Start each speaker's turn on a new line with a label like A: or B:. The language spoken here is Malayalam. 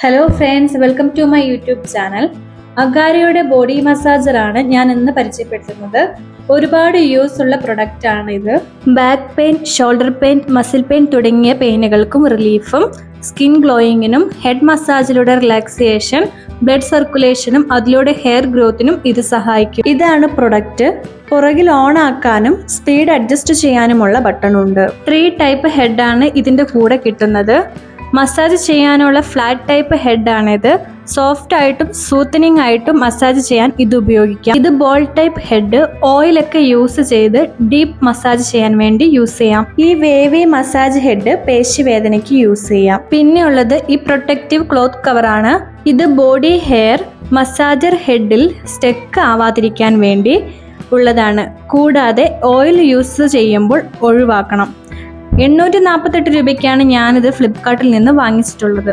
A: Hello friends, welcome to my YouTube channel. അഗാരിയുടെ ബോഡി മസാജറാണ് ഞാൻ ഇന്ന് പരിചയപ്പെടുത്തുന്നത്. ഒരുപാട് യൂസ് ഉള്ള പ്രൊഡക്റ്റ് ആണ് ഇത്. Back pain, shoulder pain, muscle pain തുടങ്ങിയ പെയിനുകൾക്കും റിലീഫും, സ്കിൻ ഗ്ലോയിങ്ങിനും, ഹെഡ് മസാജിലൂടെ റിലാക്സിയേഷൻ, ബ്ലഡ് സർക്കുലേഷനും അതിലൂടെ ഹെയർ ഗ്രോത്തിനും ഇത് സഹായിക്കും. ഇതാണ് പ്രൊഡക്റ്റ്. പുറകിൽ ഓൺ ആക്കാനും സ്പീഡ് അഡ്ജസ്റ്റ് ചെയ്യാനുമുള്ള ബട്ടൺ ഉണ്ട്. 3 ടൈപ്പ് ഹെഡാണ് ഇതിന്റെ കൂടെ കിട്ടുന്നത്. മസാജ് ചെയ്യാനുള്ള ഫ്ലാറ്റ് ടൈപ്പ് ഹെഡ് ആണിത്. സോഫ്റ്റ് ആയിട്ടും സൂത്തനിങ് ആയിട്ടും മസാജ് ചെയ്യാൻ ഇത് ഉപയോഗിക്കാം. ഇത് ബോൾ ടൈപ്പ് ഹെഡ്. ഓയിലൊക്കെ യൂസ് ചെയ്ത് ഡീപ്പ് മസാജ് ചെയ്യാൻ വേണ്ടി യൂസ് ചെയ്യാം. ഈ വേവി മസാജ് ഹെഡ് പേശിവേദനയ്ക്ക് യൂസ് ചെയ്യാം. പിന്നെ ഉള്ളത് ഈ പ്രൊട്ടക്റ്റീവ് ക്ലോത്ത് കവർ ആണ്. ഇത് ബോഡി ഹെയർ മസാജർ ഹെഡിൽ സ്റ്റെക്ക് ആവാതിരിക്കാൻ വേണ്ടി ഉള്ളതാണ്. കൂടാതെ ഓയിൽ യൂസ് ചെയ്യുമ്പോൾ ഒഴിവാക്കണം. 848 രൂപയ്ക്കാണ് ഞാനിത് ഫ്ലിപ്കാർട്ടിൽ നിന്ന് വാങ്ങിച്ചിട്ടുള്ളത്.